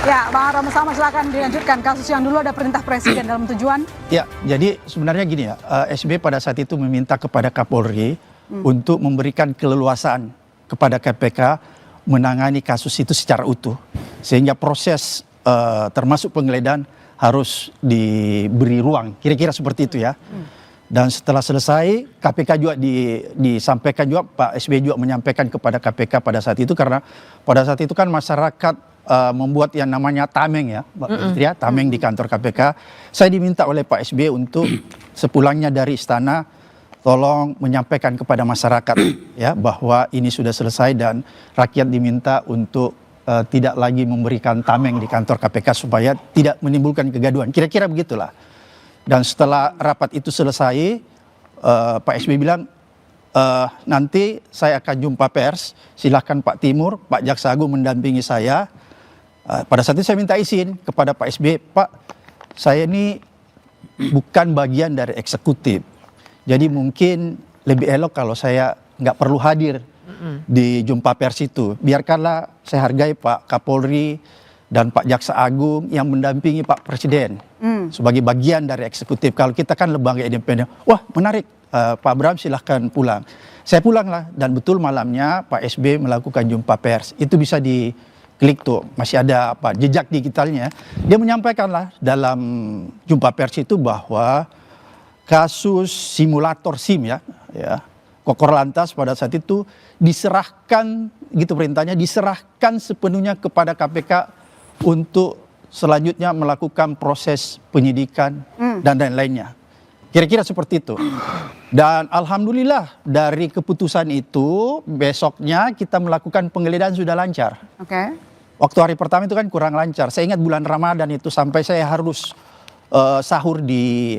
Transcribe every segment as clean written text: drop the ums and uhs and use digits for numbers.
Ya, Bang Rama sama silakan dilanjutkan. Kasus yang dulu ada perintah presiden dalam tujuan. Ya, jadi sebenarnya gini ya, SBY pada saat itu meminta kepada Kapolri untuk memberikan keleluasaan kepada KPK menangani kasus itu secara utuh. Sehingga proses termasuk penggeledahan harus diberi ruang. Kira-kira seperti itu ya. Dan setelah selesai, KPK juga disampaikan juga, Pak SBY juga menyampaikan kepada KPK pada saat itu. Karena pada saat itu kan masyarakat membuat yang namanya tameng ya, Mbak Putri ya, tameng di kantor KPK. Saya diminta oleh Pak SBY untuk sepulangnya dari istana, tolong menyampaikan kepada masyarakat ya bahwa ini sudah selesai dan rakyat diminta untuk tidak lagi memberikan tameng di kantor KPK supaya tidak menimbulkan kegaduhan. Kira-kira begitulah. Dan setelah rapat itu selesai, Pak SBY bilang, nanti saya akan jumpa pers, silahkan Pak Timur, Pak Jaksa Agung mendampingi saya. Pada saat itu saya minta izin kepada Pak SBY, Pak, saya ini bukan bagian dari eksekutif. Jadi mungkin lebih elok kalau saya nggak perlu hadir di jumpa pers itu. Biarkanlah saya hargai Pak Kapolri dan Pak Jaksa Agung yang mendampingi Pak Presiden sebagai bagian dari eksekutif. Kalau kita kan lembaga independen, wah menarik, Pak Bram silahkan pulang. Saya pulanglah dan betul malamnya Pak SBY melakukan jumpa pers. Itu bisa diklik tuh, masih ada apa jejak digitalnya. Dia menyampaikanlah dalam jumpa pers itu bahwa kasus simulator SIM ya Kokor Lantas pada saat itu diserahkan, gitu perintahnya, diserahkan sepenuhnya kepada KPK untuk selanjutnya melakukan proses penyidikan dan lain-lainnya. Kira-kira seperti itu. Dan alhamdulillah dari keputusan itu besoknya kita melakukan penggeledahan sudah lancar. Oke. Waktu hari pertama itu kan kurang lancar. Saya ingat bulan Ramadan itu sampai saya harus sahur di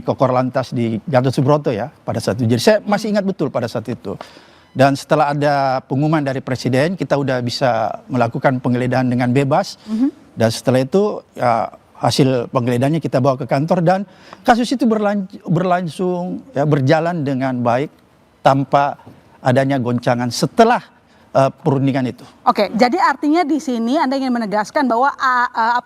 Kokor Lantas di Gatot Subroto ya pada saat itu. Jadi saya masih ingat betul pada saat itu. Dan setelah ada pengumuman dari Presiden, kita udah bisa melakukan penggeledahan dengan bebas. Dan setelah itu ya, hasil penggeledahannya kita bawa ke kantor dan kasus itu berlangsung ya, berjalan dengan baik tanpa adanya goncangan setelah perundingan itu. Oke, jadi artinya di sini Anda ingin menegaskan bahwa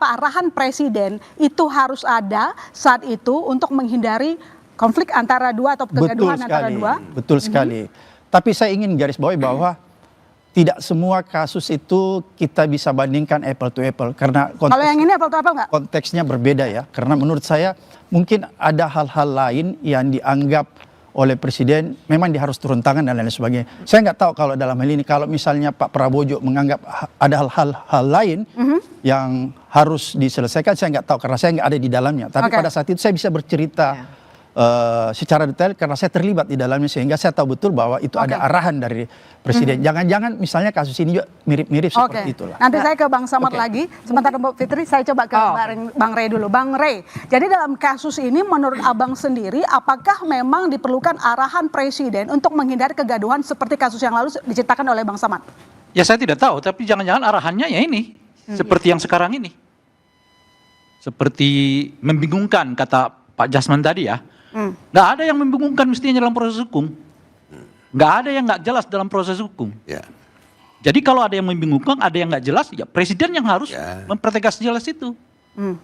arahan Presiden itu harus ada saat itu untuk menghindari konflik antara dua atau kegaduhan antara dua. Betul sekali. Tapi saya ingin garis bawahi bahwa tidak semua kasus itu kita bisa bandingkan apple to apple karena kalau yang ini apple to apple nggak? Konteksnya berbeda ya. Karena menurut saya mungkin ada hal-hal lain yang dianggap oleh Presiden memang dia harus turun tangan dan lain sebagainya. Saya nggak tahu kalau dalam hal ini kalau misalnya Pak Prabowo menganggap ada hal lain yang harus diselesaikan, saya nggak tahu karena saya nggak ada di dalamnya. Tapi pada saat itu saya bisa bercerita secara detail karena saya terlibat di dalamnya sehingga saya tahu betul bahwa itu ada arahan dari Presiden. Jangan-jangan misalnya kasus ini juga mirip-mirip seperti itulah. Nanti saya ke Bang Samad lagi. Sementara Mbak Fitri, saya coba ke Bang Rey dulu. Bang Rey, jadi dalam kasus ini menurut Abang sendiri, apakah memang diperlukan arahan Presiden untuk menghindari kegaduhan seperti kasus yang lalu diceritakan oleh Bang Samad? Ya saya tidak tahu, tapi jangan-jangan arahannya ya ini. Seperti yang sekarang ini. Seperti membingungkan, kata Pak Jasman tadi ya. Nggak ada yang membingungkan mestinya dalam proses hukum. Nggak ada yang nggak jelas dalam proses hukum. Jadi kalau ada yang membingungkan, ada yang nggak jelas, ya Presiden yang harus mempertegas jelas itu.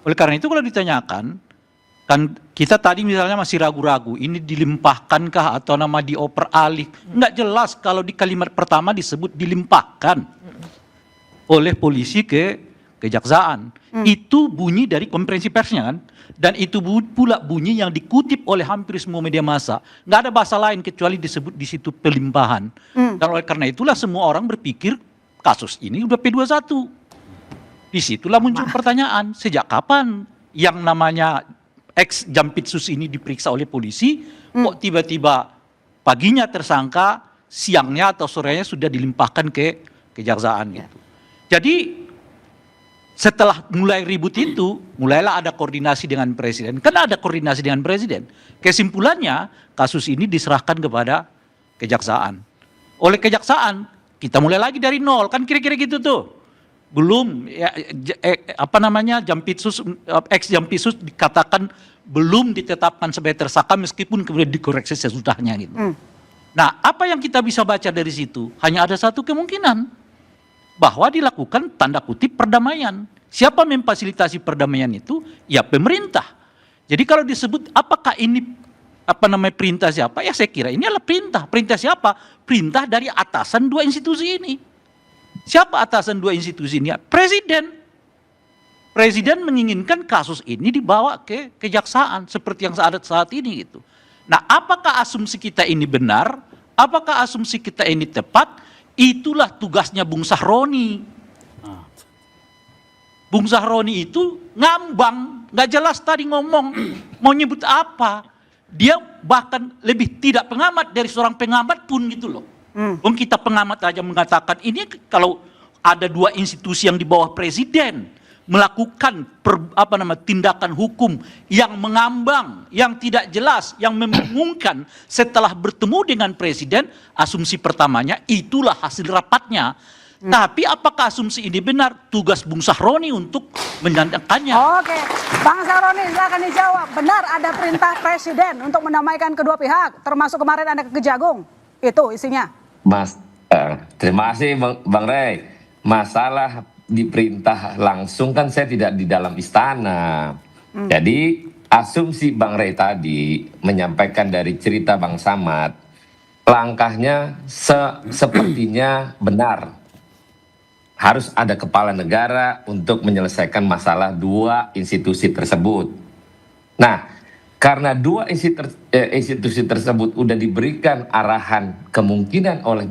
Oleh karena itu kalau ditanyakan, kan kita tadi misalnya masih ragu-ragu, ini dilimpahkankah atau nama dioper alih. Nggak jelas kalau di kalimat pertama disebut dilimpahkan oleh polisi ke kejaksaan. Itu bunyi dari konferensi persnya kan. Dan itu pula bunyi yang dikutip oleh hampir semua media massa. Nggak ada bahasa lain kecuali disebut di situ pelimpahan. Dan oleh karena itulah semua orang berpikir kasus ini udah P21. Disitulah muncul pertanyaan, sejak kapan yang namanya ex Jampitsus ini diperiksa oleh polisi, kok tiba-tiba paginya tersangka, siangnya atau sorenya sudah dilimpahkan ke kejaksaan gitu. Jadi setelah mulai ribut itu, mulailah ada koordinasi dengan Presiden. Kan ada koordinasi dengan Presiden. Kesimpulannya, kasus ini diserahkan kepada kejaksaan. Oleh kejaksaan, kita mulai lagi dari nol. Kan kira-kira gitu tuh. Belum, Jampitsus, ex-Jampitsus dikatakan belum ditetapkan sebagai tersangka meskipun kemudian dikoreksi sesudahnya gitu. Nah, apa yang kita bisa baca dari situ? Hanya ada satu kemungkinan. Bahwa dilakukan tanda kutip perdamaian. Siapa memfasilitasi perdamaian itu? Ya pemerintah. Jadi kalau disebut apakah ini perintah siapa? Ya saya kira ini adalah perintah. Perintah siapa? Perintah dari atasan dua institusi ini. Siapa atasan dua institusi ini? Presiden. Presiden menginginkan kasus ini dibawa ke kejaksaan seperti yang ada saat ini gitu. Nah, apakah asumsi kita ini benar? Apakah asumsi kita ini tepat? Itulah tugasnya Bung Sahroni. Bung Sahroni itu ngambang, nggak jelas tadi ngomong mau nyebut apa. Dia bahkan lebih tidak pengamat dari seorang pengamat pun gitu loh. Bung kita pengamat aja mengatakan ini kalau ada dua institusi yang di bawah presiden melakukan tindakan hukum yang mengambang, yang tidak jelas, yang membingungkan setelah bertemu dengan presiden, asumsi pertamanya itulah hasil rapatnya. Tapi apakah asumsi ini benar? Tugas Bung Sahroni untuk menyandarkannya. Oke, Bang Sahroni silakan dijawab. Benar ada perintah presiden untuk mendamaikan kedua pihak, termasuk kemarin ada ke Kejagung. Itu isinya. Terima kasih Bang Rey. Masalah diperintah langsung kan saya tidak di dalam istana. Jadi asumsi Bang Rey tadi menyampaikan dari cerita Bang Samad, langkahnya sepertinya benar. Harus ada kepala negara untuk menyelesaikan masalah dua institusi tersebut. Nah, karena dua institusi tersebut sudah diberikan arahan kemungkinan oleh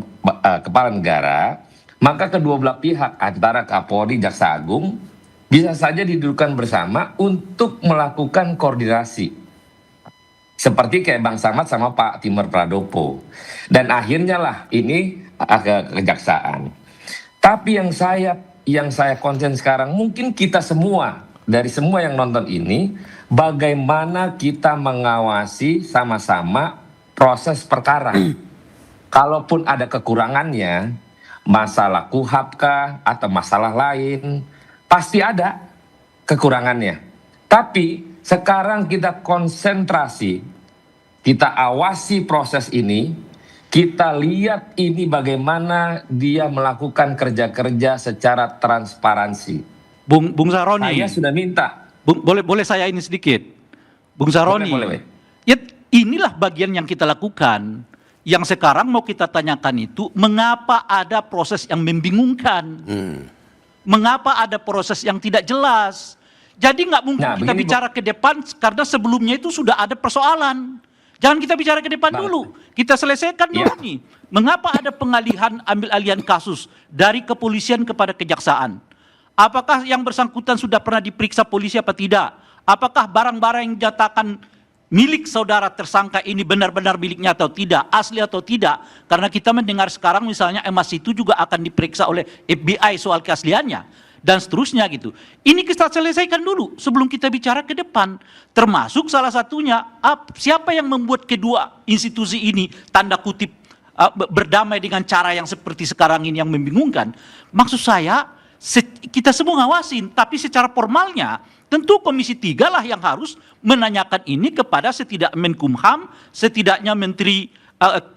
kepala negara, maka kedua belah pihak antara Kapolri, Jaksa Agung bisa saja didudukkan bersama untuk melakukan koordinasi. Seperti kayak Bang Samad sama Pak Timur Pradopo. Dan akhirnya lah ini ke kejaksaan. Tapi yang saya konsen sekarang, mungkin kita semua, dari semua yang nonton ini, bagaimana kita mengawasi sama-sama proses perkara. Kalaupun ada kekurangannya, masalah KUHAP kah atau masalah lain, pasti ada kekurangannya. Tapi sekarang kita konsentrasi, kita awasi proses ini, kita lihat ini bagaimana dia melakukan kerja-kerja secara transparansi. Bung Sahroni. Saya sudah minta. Boleh saya ini sedikit. Bung Sahroni. Boleh. Ya inilah bagian yang kita lakukan. Yang sekarang mau kita tanyakan itu, mengapa ada proses yang membingungkan? Mengapa ada proses yang tidak jelas? Jadi nggak mungkin kita bicara ke depan karena sebelumnya itu sudah ada persoalan. Jangan kita bicara ke depan dulu. Kita selesaikan dulu nih. Mengapa ada pengalihan ambil alihan kasus dari kepolisian kepada kejaksaan? Apakah yang bersangkutan sudah pernah diperiksa polisi apa tidak? Apakah barang-barang yang dinyatakan milik saudara tersangka ini benar-benar miliknya atau tidak, asli atau tidak? Karena kita mendengar sekarang misalnya emas itu juga akan diperiksa oleh FBI soal keasliannya. Dan seterusnya gitu. Ini kita selesaikan dulu sebelum kita bicara ke depan. Termasuk salah satunya siapa yang membuat kedua institusi ini tanda kutip berdamai dengan cara yang seperti sekarang ini yang membingungkan. Maksud saya kita semua ngawasin, tapi secara formalnya tentu Komisi 3 lah yang harus menanyakan ini kepada setidak Menkumham, setidaknya Menteri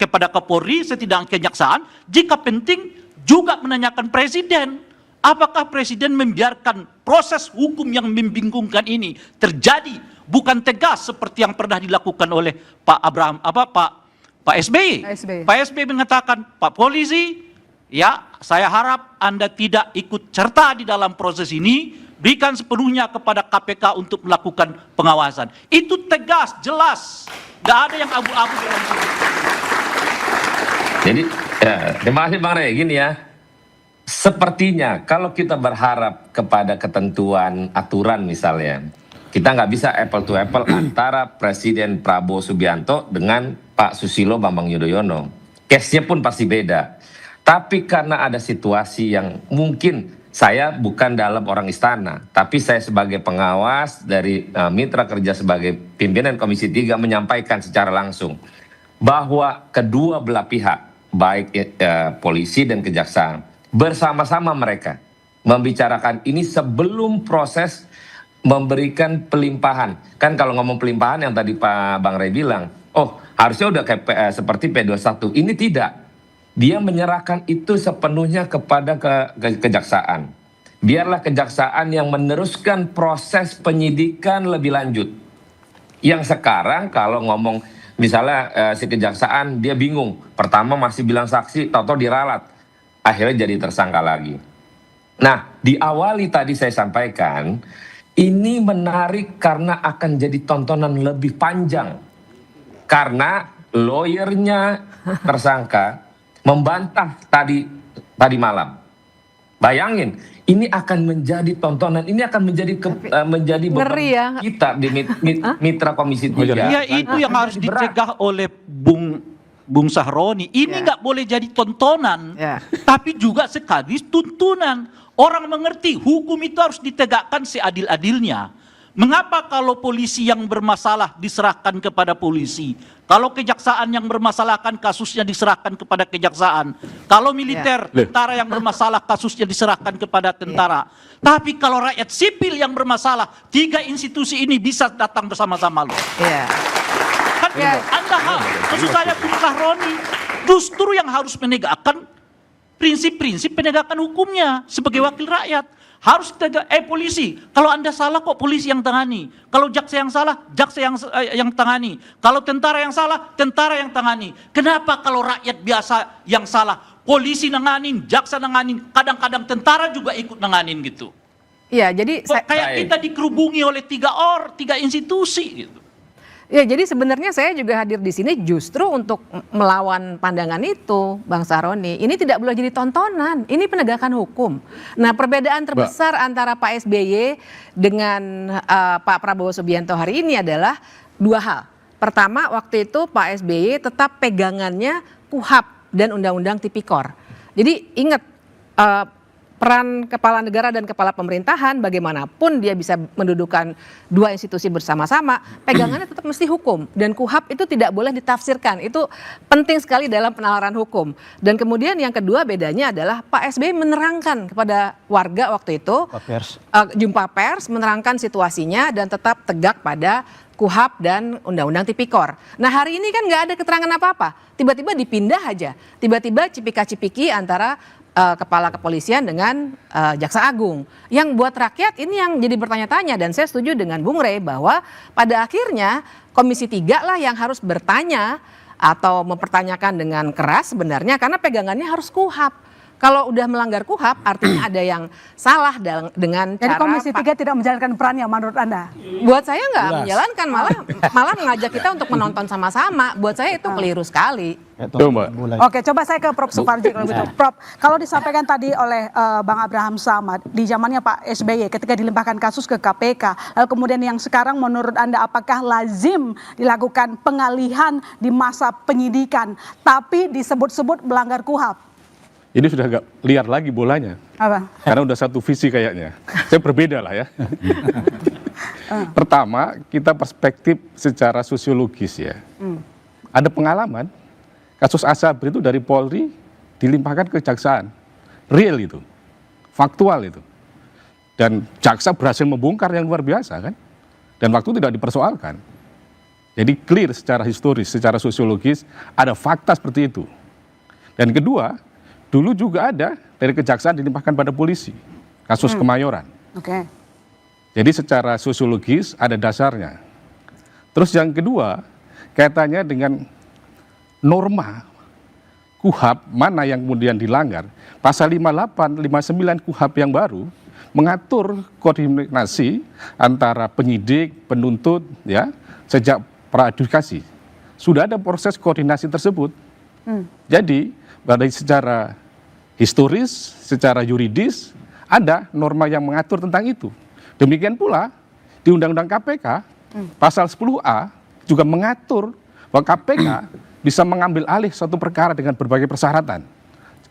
kepada Kapolri, setidaknya Kejaksaan, jika penting juga menanyakan Presiden. Apakah Presiden membiarkan proses hukum yang membingungkan ini terjadi, bukan tegas seperti yang pernah dilakukan oleh Pak SBY. Pak SBY mengatakan, Pak Polisi, ya saya harap Anda tidak ikut serta di dalam proses ini, berikan sepenuhnya kepada KPK untuk melakukan pengawasan. Itu tegas, jelas, nggak ada yang abu-abu dalam situ. Jadi, terima kasih Bang Rey, gini ya. Sepertinya kalau kita berharap kepada ketentuan aturan misalnya, kita nggak bisa apple to apple antara Presiden Prabowo Subianto dengan Pak Susilo Bambang Yudhoyono. Case-nya pun pasti beda. Tapi karena ada situasi yang mungkin saya bukan dalam orang istana, tapi saya sebagai pengawas dari mitra kerja sebagai pimpinan Komisi 3 menyampaikan secara langsung bahwa kedua belah pihak, baik polisi dan kejaksaan, bersama-sama mereka membicarakan ini sebelum proses memberikan pelimpahan. Kan kalau ngomong pelimpahan yang tadi Pak Bang Rey bilang, oh harusnya udah kayak seperti P21. Ini tidak. Dia menyerahkan itu sepenuhnya kepada kejaksaan. biarlah kejaksaan yang meneruskan proses penyidikan lebih lanjut. Yang sekarang kalau ngomong misalnya si kejaksaan dia bingung, pertama masih bilang saksi, tahu-tahu diralat, akhirnya jadi tersangka lagi. Nah, diawali tadi saya sampaikan, ini menarik karena akan jadi tontonan lebih panjang. Karena lawyernya tersangka membantah tadi malam. Bayangin, ini akan menjadi tontonan, ini akan menjadi beban ya. kita di mitra Komisi 3. Ya itu yang harus dicegah oleh Bung Sahroni. Ini nggak boleh jadi tontonan, tapi juga sekaligus tuntunan. Orang mengerti hukum itu harus ditegakkan seadil-adilnya. Mengapa kalau polisi yang bermasalah diserahkan kepada polisi? Kalau kejaksaan yang bermasalahkan kasusnya diserahkan kepada kejaksaan. Kalau militer, tentara yang bermasalah kasusnya diserahkan kepada tentara. Tapi kalau rakyat sipil yang bermasalah, 3 institusi ini bisa datang bersama-sama loh. Kan Anda maksud saya Bung Sahroni justru yang harus menegakkan prinsip-prinsip penegakan hukumnya sebagai wakil rakyat. Harus tegak, polisi, kalau Anda salah kok polisi yang tangani. Kalau jaksa yang salah, jaksa yang tangani. Kalau tentara yang salah, tentara yang tangani. Kenapa kalau rakyat biasa yang salah, polisi nanganin, jaksa nanganin, kadang-kadang tentara juga ikut nanganin gitu. Iya, jadi kayak kita dikerubungi oleh 3 institusi gitu. Ya, jadi sebenarnya saya juga hadir di sini justru untuk melawan pandangan itu, Bang Sahroni. Ini tidak boleh jadi tontonan, ini penegakan hukum. Nah, perbedaan terbesar antara Pak SBY dengan Pak Prabowo Subianto hari ini adalah 2 hal. Pertama, waktu itu Pak SBY tetap pegangannya KUHP dan Undang-Undang Tipikor. Jadi ingat, peran kepala negara dan kepala pemerintahan bagaimanapun dia bisa mendudukan 2 institusi bersama-sama, pegangannya tetap mesti hukum. Dan KUHP itu tidak boleh ditafsirkan, itu penting sekali dalam penalaran hukum. Dan kemudian yang kedua bedanya adalah Pak SBY menerangkan kepada warga waktu itu, jumpa pers, menerangkan situasinya dan tetap tegak pada KUHP dan Undang-Undang Tipikor. Nah hari ini kan nggak ada keterangan apa-apa, tiba-tiba dipindah aja, tiba-tiba cipika-cipiki antara kepala kepolisian dengan jaksa agung. Yang buat rakyat ini yang jadi bertanya-tanya, dan saya setuju dengan Bung Rey bahwa pada akhirnya Komisi 3 lah yang harus bertanya atau mempertanyakan dengan keras sebenarnya, karena pegangannya harus KUHP. Kalau udah melanggar KUHP artinya ada yang salah dengan Jadi cara Komisi 3 tidak menjalankan perannya menurut Anda? Buat saya nggak menjalankan, malah mengajak kita untuk menonton sama-sama. Buat saya itu keliru sekali. Oke, coba saya ke Prof. Suparji kalau gitu. Prof, kalau disampaikan tadi oleh Bang Abraham Samad di zamannya Pak SBY ketika dilimpahkan kasus ke KPK, lalu kemudian yang sekarang menurut Anda apakah lazim dilakukan pengalihan di masa penyidikan tapi disebut-sebut melanggar KUHP? Ini sudah agak liar lagi bolanya. Apa? Karena udah satu visi kayaknya. Saya berbeda lah ya. Pertama, kita perspektif secara sosiologis ya. Ada pengalaman, kasus Asabri itu dari Polri dilimpahkan ke kejaksaan. Real itu, faktual itu. Dan jaksa berhasil membongkar yang luar biasa kan. Dan waktu tidak dipersoalkan. Jadi clear secara historis, secara sosiologis, ada fakta seperti itu. Dan kedua, dulu juga ada dari kejaksaan dilimpahkan pada polisi, kasus Kemayoran. Oke. Jadi secara sosiologis ada dasarnya. Terus yang kedua, kaitannya dengan norma KUHP mana yang kemudian dilanggar. Pasal 58, 59 KUHP yang baru mengatur koordinasi antara penyidik, penuntut, ya sejak praadjudikasi. Sudah ada proses koordinasi tersebut. Jadi dari secara historis, secara yuridis, ada norma yang mengatur tentang itu. Demikian pula di Undang-Undang KPK, pasal 10A juga mengatur bahwa KPK bisa mengambil alih suatu perkara dengan berbagai persyaratan.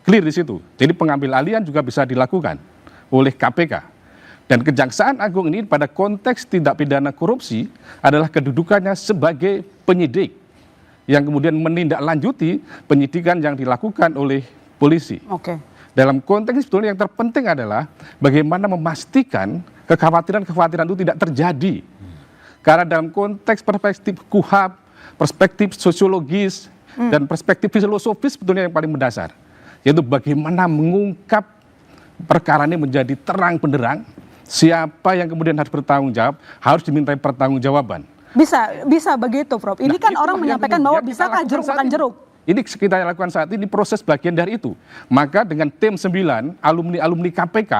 Clear di situ. Jadi pengambil alihan juga bisa dilakukan oleh KPK. Dan Kejaksaan Agung ini pada konteks tindak pidana korupsi adalah kedudukannya sebagai penyidik yang kemudian menindaklanjuti penyidikan yang dilakukan oleh polisi. Oke. Dalam konteks ini sebetulnya yang terpenting adalah bagaimana memastikan kekhawatiran-kekhawatiran itu tidak terjadi. Karena dalam konteks perspektif KUHP, perspektif sosiologis, dan perspektif filosofis sebetulnya yang paling mendasar. Yaitu bagaimana mengungkap perkara ini menjadi terang benderang, siapa yang kemudian harus bertanggung jawab, harus dimintai pertanggungjawaban. Bisa begitu, Prof. Ini kan Itulah orang yang menyampaikan kemudian bahwa kita bisakah lakukan jeruk saat makan ini. jeruk? Ini kita lakukan saat ini proses bagian dari itu. Maka dengan tim 9 alumni KPK,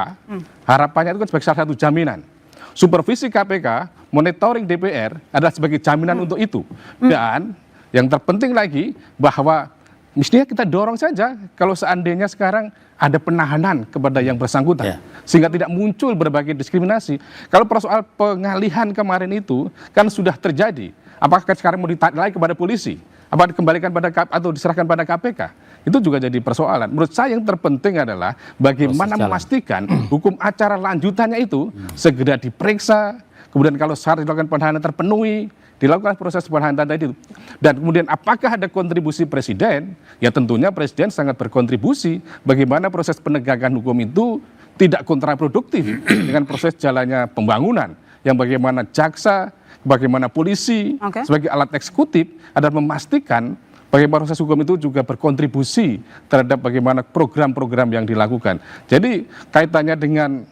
harapannya itu kan sebagai salah satu jaminan. Supervisi KPK, monitoring DPR adalah sebagai jaminan untuk itu. Dan yang terpenting lagi bahwa mestinya kita dorong saja kalau seandainya sekarang ada penahanan kepada yang bersangkutan. Sehingga tidak muncul berbagai diskriminasi. Kalau persoal pengalihan kemarin itu kan sudah terjadi. Apakah sekarang mau ditarik lagi kepada polisi? Apa dikembalikan atau diserahkan pada KPK? Itu juga jadi persoalan. Menurut saya yang terpenting adalah bagaimana memastikan hukum acara lanjutannya itu segera diperiksa, kemudian kalau syarat dilakukan penahanan terpenuhi, dilakukan proses penahanan tadi itu. Dan kemudian apakah ada kontribusi presiden? Ya tentunya presiden sangat berkontribusi bagaimana proses penegakan hukum itu tidak kontraproduktif dengan proses jalannya pembangunan, yang bagaimana jaksa, bagaimana polisi sebagai alat eksekutif adalah memastikan bagaimana proses hukum itu juga berkontribusi terhadap bagaimana program-program yang dilakukan. Jadi kaitannya dengan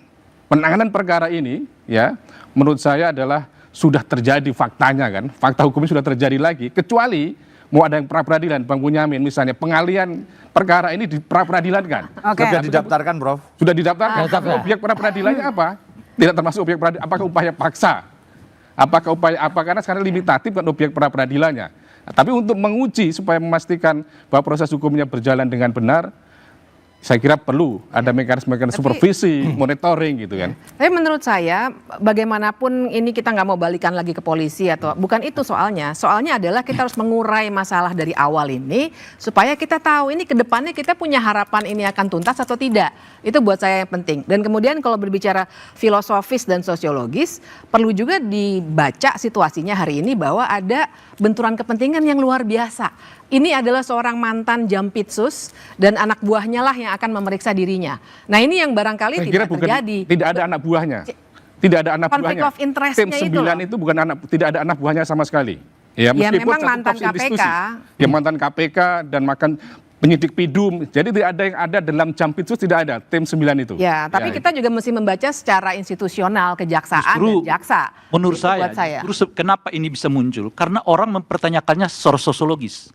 penanganan perkara ini, ya menurut saya adalah sudah terjadi faktanya kan, fakta hukumnya sudah terjadi lagi, kecuali mau ada yang pra-peradilan, Bang Bunyamin misalnya, pengalian perkara ini di pra-peradilan kan. Sudah didaftarkan, Prof. Sudah didaftarkan. Objek pra-peradilannya apa? Tidak termasuk objek peradilan, apakah upaya paksa? Apakah karena sekarang limitatif kan objek pra-peradilannya. Nah, tapi untuk menguji supaya memastikan bahwa proses hukumnya berjalan dengan benar, saya kira perlu ada mekanisme supervisi, monitoring gitu kan. Tapi menurut saya bagaimanapun ini kita nggak mau balikan lagi ke polisi atau bukan itu soalnya. Soalnya adalah kita harus mengurai masalah dari awal ini supaya kita tahu ini ke depannya kita punya harapan ini akan tuntas atau tidak. Itu buat saya yang penting. Dan kemudian kalau berbicara filosofis dan sosiologis, perlu juga dibaca situasinya hari ini bahwa ada benturan kepentingan yang luar biasa. Ini adalah seorang mantan Jampitsus dan anak buahnya lah yang akan memeriksa dirinya. Nah ini yang barangkali tidak terjadi. Tidak ada anak buahnya. Tidak ada anak Conflict buahnya. of interest-nya Tim 9 itu bukan tidak ada anak buahnya sama sekali. Ya, meskipun memang mantan KPK. Ya mantan KPK dan makan penyidik PIDUM. Jadi tidak ada yang ada dalam Jampitsus, tidak ada tim 9 itu. Ya, tapi kita juga mesti membaca secara institusional kejaksaan dan jaksa. Menurut saya, kenapa ini bisa muncul? Karena orang mempertanyakannya secara sosiologis.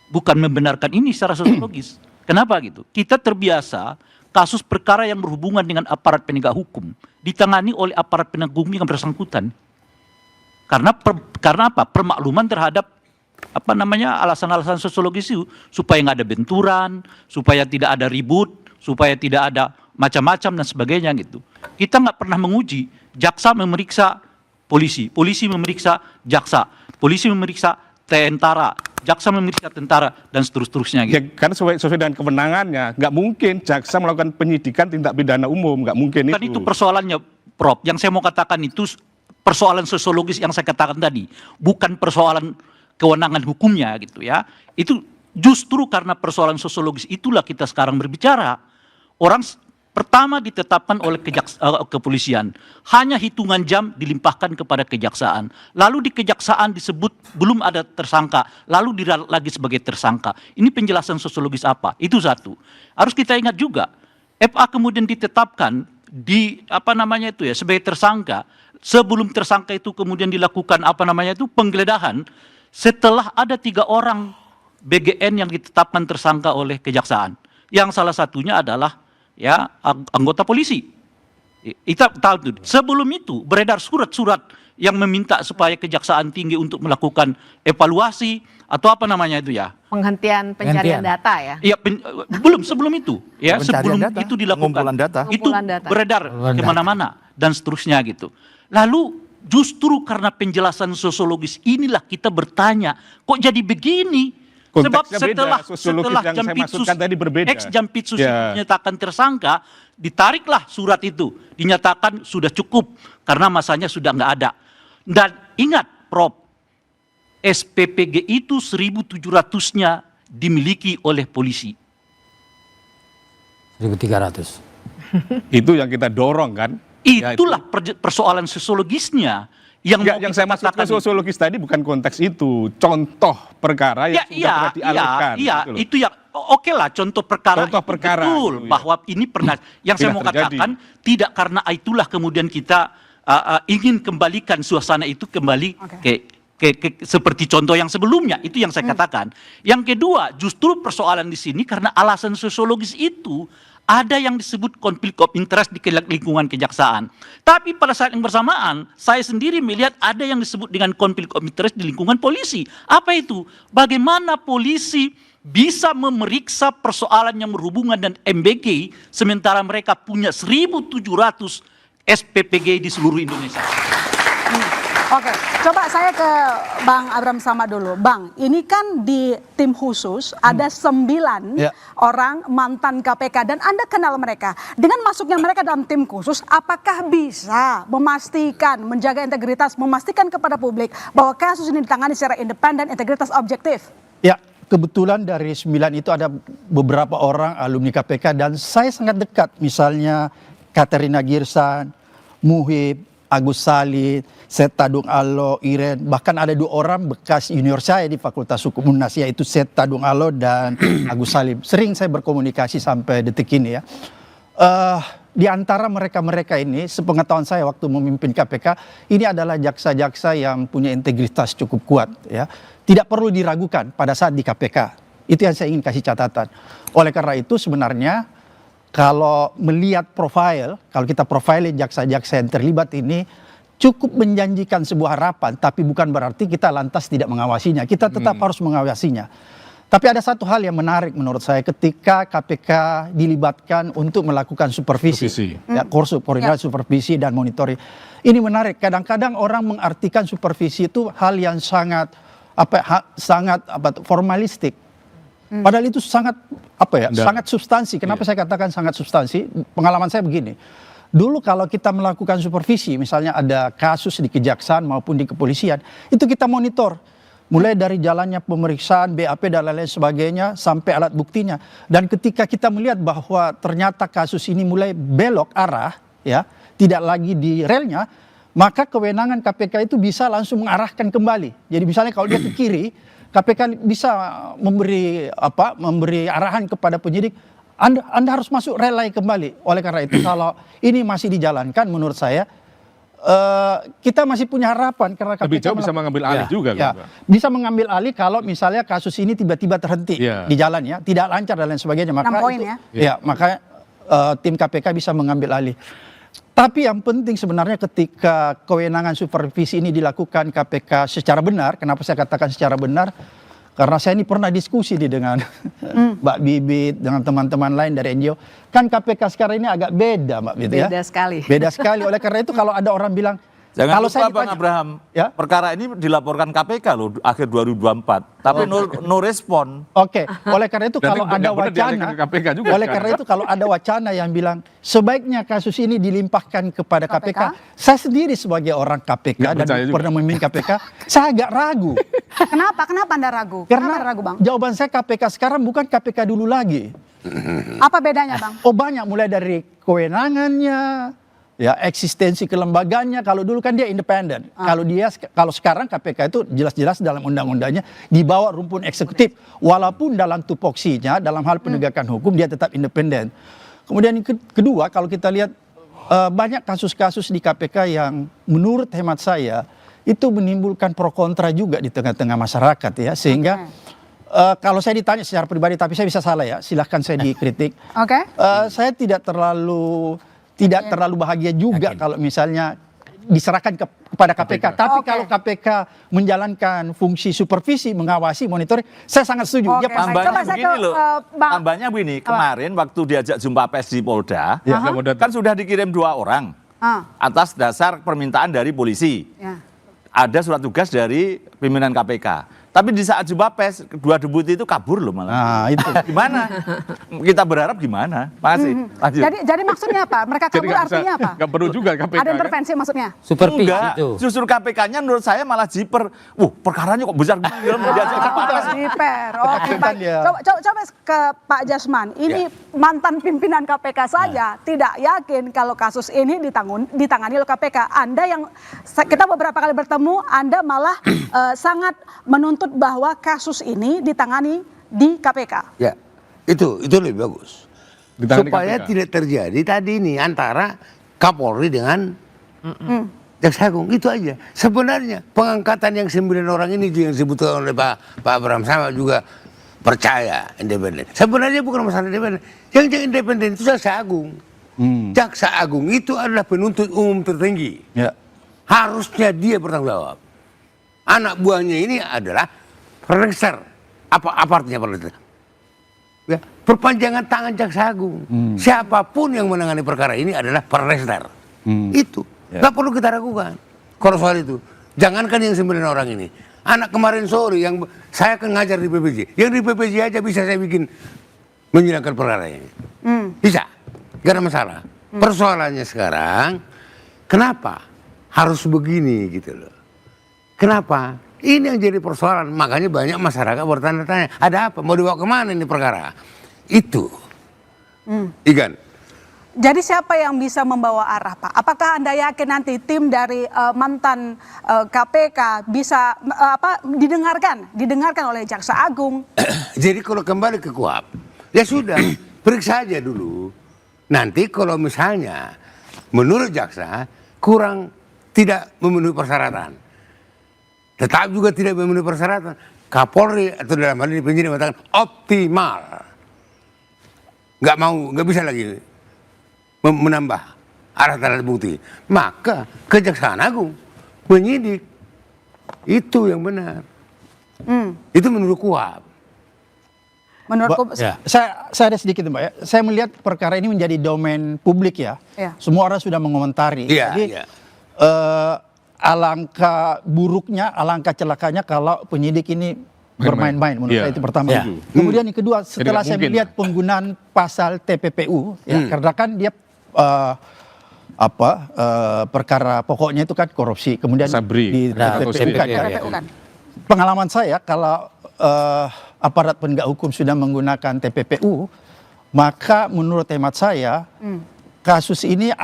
Bukan membenarkan ini secara sosiologis. Kenapa gitu? Kita terbiasa kasus perkara yang berhubungan dengan aparat penegak hukum ditangani oleh aparat penegak hukum yang bersangkutan. Karena apa? Permakluman terhadap alasan-alasan sosiologis itu supaya nggak ada benturan, supaya tidak ada ribut, supaya tidak ada macam-macam dan sebagainya gitu. Kita nggak pernah menguji jaksa memeriksa polisi, polisi memeriksa jaksa, polisi memeriksa tentara, jaksa memeriksa tentara dan seterusnya gitu. Ya, karena sesuai dengan kewenangannya, nggak mungkin jaksa melakukan penyidikan tindak pidana umum, nggak mungkin kan itu persoalannya, Prof. Yang saya mau katakan itu persoalan sosiologis yang saya katakan tadi, bukan persoalan kewenangan hukumnya gitu ya. Itu justru karena persoalan sosiologis itulah kita sekarang berbicara. Orang pertama ditetapkan oleh kepolisian, hanya hitungan jam dilimpahkan kepada kejaksaan. Lalu di kejaksaan disebut belum ada tersangka, lalu lagi sebagai tersangka. Ini penjelasan sosiologis apa? Itu satu. Harus kita ingat juga, FA kemudian ditetapkan sebagai tersangka. Sebelum tersangka itu kemudian dilakukan penggeledahan, setelah ada 3 orang BGN yang ditetapkan tersangka oleh kejaksaan. Yang salah satunya adalah anggota polisi. Kita tahu itu. Sebelum itu beredar surat-surat yang meminta supaya kejaksaan tinggi untuk melakukan evaluasi atau penghentian pencarian data ya. Iya, belum sebelum itu ya, sebelum data, itu dilakukan. Itu data. beredar kemana-mana dan seterusnya gitu. Lalu justru karena penjelasan sosiologis inilah kita bertanya, kok jadi begini? Sebab setelah ex-Jampitsus dinyatakan tersangka, ditariklah surat itu, dinyatakan sudah cukup karena masanya sudah nggak ada. Dan ingat, Prof, SPPG itu 1.700-nya dimiliki oleh polisi. 1.300. Itu yang kita dorong kan. Itulah persoalan sosiologisnya yang mau Yang kita saya maksudkan katakan. sosiologis tadi bukan konteks itu, contoh perkara yang sudah pernah dialihkan. Gitu loh. Itu ya oke lah contoh perkara Contoh itu perkara, betul gitu, ya. bahwa ini pernah yang saya Tidak mau terjadi. katakan tidak karena itulah kemudian kita ingin kembalikan suasana itu kembali ke seperti contoh yang sebelumnya, itu yang saya katakan. Yang kedua, justru persoalan di sini karena alasan sosiologis itu ada yang disebut konflik of interest di lingkungan kejaksaan. Tapi pada saat yang bersamaan, saya sendiri melihat ada yang disebut dengan konflik of interest di lingkungan polisi. Apa itu? Bagaimana polisi bisa memeriksa persoalan yang berhubungan dengan MBG sementara mereka punya 1.700 SPPG di seluruh Indonesia. Oke, coba saya ke Bang Abraham Samad dulu. Bang, ini kan di tim khusus ada 9 Ya. orang mantan KPK dan Anda kenal mereka. Dengan masuknya mereka dalam tim khusus, apakah bisa memastikan, menjaga integritas, memastikan kepada publik bahwa kasus ini ditangani secara independen, integritas, objektif? Ya, kebetulan dari 9 itu ada beberapa orang alumni KPK dan saya sangat dekat. Misalnya Katerina Girsan, Muhib, Agus Salid, Seta Dung Alo, Iren, bahkan ada 2 orang bekas junior saya di Fakultas Hukum UNAS, yaitu Seta Dung Alo dan Agus Salid. Sering saya berkomunikasi sampai detik ini ya. Di antara mereka-mereka ini, sepengetahuan saya waktu memimpin KPK, ini adalah jaksa-jaksa yang punya integritas cukup kuat ya. Tidak perlu diragukan pada saat di KPK. Itu yang saya ingin kasih catatan. Oleh karena itu sebenarnya kalau melihat profil, kalau kita profilin jaksa-jaksa yang terlibat ini cukup menjanjikan sebuah harapan, tapi bukan berarti kita lantas tidak mengawasinya. Kita tetap harus mengawasinya. Tapi ada satu hal yang menarik menurut saya ketika KPK dilibatkan untuk melakukan supervisi. Ya, koordinasi supervisi dan monitoring. Ini menarik. Kadang-kadang orang mengartikan supervisi itu hal yang sangat formalistik. Padahal itu sangat sangat substansi. Kenapa saya katakan sangat substansi? Pengalaman saya begini. Dulu kalau kita melakukan supervisi, misalnya ada kasus di kejaksaan maupun di kepolisian, itu kita monitor. Mulai dari jalannya pemeriksaan, BAP dan lain-lain sebagainya, sampai alat buktinya. Dan ketika kita melihat bahwa ternyata kasus ini mulai belok arah, ya, tidak lagi di relnya, maka kewenangan KPK itu bisa langsung mengarahkan kembali. Jadi misalnya kalau dia ke kiri, KPK bisa memberi arahan kepada penyidik, Anda harus masuk rel lain kembali. Oleh karena itu kalau ini masih dijalankan menurut saya kita masih punya harapan karena KPK lebih jauh bisa mengambil alih juga. Bisa mengambil alih kalau misalnya kasus ini tiba-tiba terhenti di jalan ya, tidak lancar dan lain sebagainya. Maka 6 poin maka tim KPK bisa mengambil alih. Tapi yang penting sebenarnya ketika kewenangan supervisi ini dilakukan KPK secara benar, kenapa saya katakan secara benar? Karena saya ini pernah diskusi dengan Mbak Bibit, dengan teman-teman lain dari NGO. Kan KPK sekarang ini agak beda Mbak Bibit ya. Beda sekali. Beda sekali. Oleh karena itu kalau ada orang bilang, Jangan kalau lupa saya Bang ditanya, Abraham, ya? perkara ini dilaporkan KPK loh akhir 2024, tapi no respon. Oke, oleh karena itu Dan kalau itu ada nggak benar wacana, dialihkan ke KPK juga oleh sekarang. karena itu kalau ada wacana yang bilang sebaiknya kasus ini dilimpahkan kepada KPK, saya sendiri sebagai orang KPK Nggak dan percaya juga. pernah memimpin KPK, saya agak ragu. Kenapa Anda ragu? Karena Kenapa ragu, Bang? jawaban saya KPK sekarang bukan KPK dulu lagi. Apa bedanya, Bang? Oh banyak, mulai dari kewenangannya, ya eksistensi kelembagaannya. Kalau dulu kan dia independen. Kalau sekarang KPK itu jelas-jelas dalam undang-undangnya di bawah rumpun eksekutif. Walaupun dalam tupoksinya, dalam hal penegakan hukum dia tetap independen. Kemudian yang kedua, kalau kita lihat banyak kasus-kasus di KPK yang menurut hemat saya itu menimbulkan pro kontra juga di tengah-tengah masyarakat ya. Sehingga kalau saya ditanya secara pribadi, tapi saya bisa salah ya, silahkan saya dikritik. Saya tidak terlalu bahagia juga kalau misalnya diserahkan kepada KPK. Tapi kalau KPK menjalankan fungsi supervisi, mengawasi, monitoring, saya sangat setuju. Oke, Ya, Tambahnya Coba saya begini ke, loh, Bang. tambahnya begini, kemarin waktu diajak jumpa pers di Polda, kan sudah dikirim 2 orang atas dasar permintaan dari polisi. Ya. Ada surat tugas dari pimpinan KPK. Tapi di saat jumpa pers, dua deputi itu kabur loh malah. Nah, itu. Gimana? Kita berharap gimana? Makasih. Lanjut. Jadi maksudnya apa? Mereka Jadi kabur nggak bisa- artinya apa? nggak perlu juga KPK. Ada kan? intervensi maksudnya? Supervisi Enggak, itu. justru KPK-nya menurut saya malah jiper. Perkaranya kok besar gini. Diajak ke Panas. Jiper. Oke, Ketakutan baik. dia. Coba ke Pak Jasman. Ini mantan pimpinan KPK saja tidak yakin kalau kasus ini ditangani oleh KPK. Anda yang kita beberapa kali bertemu, Anda malah sangat menuntut bahwa kasus ini ditangani di KPK. Ya, itu lebih bagus. Ditangani Supaya KPK. tidak terjadi tadi ini antara Kapolri dengan Jaksa Agung, itu aja. Sebenarnya pengangkatan yang 9 orang ini yang disebutkan oleh Pak Abraham sama juga percaya independen. Sebenarnya bukan masalah independen. Yang independen itu Jaksa Agung. Jaksa Agung itu adalah penuntut umum tertinggi. Ya. Harusnya dia bertanggung jawab. Anak buahnya ini adalah perrekser. Apa artinya perrekser? Ya, perpanjangan tangan Jaksa Agung. Siapapun yang menangani perkara ini adalah perrekser. Itu. Nggak perlu kita ragukan. Kalau soal itu. Jangankan yang 9 orang ini. Anak kemarin sore yang saya akan ngajar di PPJ. Yang di PPJ aja bisa saya bikin menyidangkan perkara ini. Bisa. Gak ada masalah. Persoalannya sekarang, kenapa harus begini gitu loh. Kenapa? Ini yang jadi persoalan. Makanya banyak masyarakat bertanya-tanya, ada apa? Mau dibawa kemana ini perkara? Itu. Igan. Jadi siapa yang bisa membawa arah, Pak? Apakah Anda yakin nanti tim dari mantan KPK bisa didengarkan oleh Jaksa Agung? Jadi kalau kembali ke KUHAP, ya sudah, periksa aja dulu. Nanti kalau misalnya menurut jaksa kurang tidak memenuhi persyaratan, tetap juga tidak memenuhi persyaratan, Kapolri atau dalam hal ini penyidik mengatakan optimal, nggak bisa lagi menambah alat-alat bukti, maka Kejaksaan Agung penyidik itu yang benar. Itu menurut KUHAP. Menurutku, Ya, saya ada sedikit Mbak ya. Saya melihat perkara ini menjadi domain publik ya. Ya. Semua orang sudah mengomentari. Iya, Jadi iya. alangkah buruknya, alangkah celakanya kalau penyidik ini bermain-main. Menurut Iya. saya itu pertama. Ya. Kemudian yang kedua, setelah Jadi saya nggak melihat mungkin. penggunaan pasal TPPU, ya, karena kan dia perkara pokoknya itu kan korupsi. Kemudian Sabri. di Nah, TPPU kan. ya. TPPU kan. Pengalaman saya kalau aparat penegak hukum sudah menggunakan TPPU, maka menurut hemat saya kasus ini,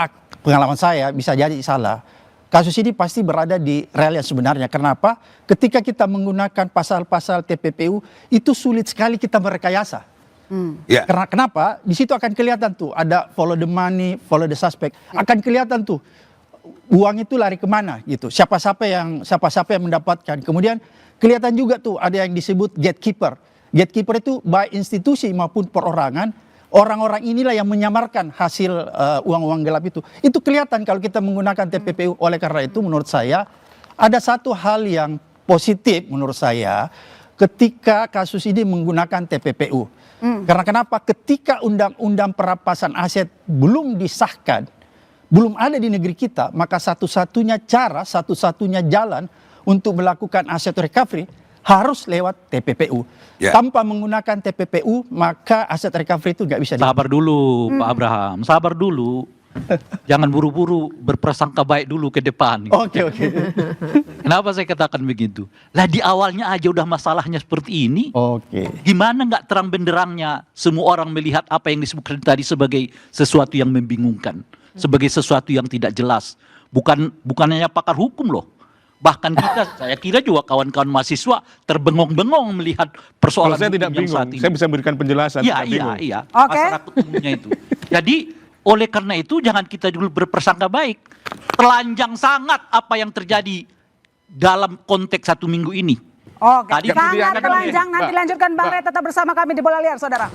pengalaman saya bisa jadi salah, kasus ini pasti berada di rel yang sebenarnya. Kenapa? Ketika kita menggunakan pasal-pasal TPPU itu sulit sekali kita merekayasa. Ya. Karena kenapa? Di situ akan kelihatan tuh ada follow the money, follow the suspect. Akan kelihatan tuh uang itu lari kemana gitu. Siapa-siapa yang mendapatkan. Kemudian kelihatan juga tuh ada yang disebut gatekeeper. Gatekeeper itu baik institusi maupun perorangan. Orang-orang inilah yang menyamarkan hasil uang-uang gelap itu. Itu kelihatan kalau kita menggunakan TPPU. Oleh karena itu menurut saya ada satu hal yang positif menurut saya ketika kasus ini menggunakan TPPU. Karena kenapa? Ketika undang-undang perampasan aset belum disahkan, belum ada di negeri kita, maka satu-satunya cara, satu-satunya jalan untuk melakukan aset recovery harus lewat TPPU. Ya. Tanpa menggunakan TPPU, maka aset recovery itu nggak bisa Sabar dulu Pak Abraham, sabar dulu. Jangan buru-buru berprasangka baik dulu ke depan. Oke. Kenapa saya katakan begitu? Lah di awalnya aja udah masalahnya seperti ini. Oke. Gimana nggak terang benderangnya semua orang melihat apa yang disebutkan tadi sebagai sesuatu yang membingungkan, sebagai sesuatu yang tidak jelas. Bukan hanya pakar hukum loh. Bahkan kita, saya kira juga kawan-kawan mahasiswa terbengong-bengong melihat persoalan Kalau saya tidak hukum yang saat bingung, ini. saya bisa memberikan penjelasan. tidak bingung. Iya. Oke. Masyarakat umumnya itu. Jadi oleh karena itu jangan kita dulu berprasangka baik. Telanjang sangat apa yang terjadi dalam konteks 1 minggu ini. Oke, Tadi sangat pilihannya kan telanjang. begini, Nanti Mbak. lanjutkan Bang Ray, tetap bersama kami di Bola Liar, saudara.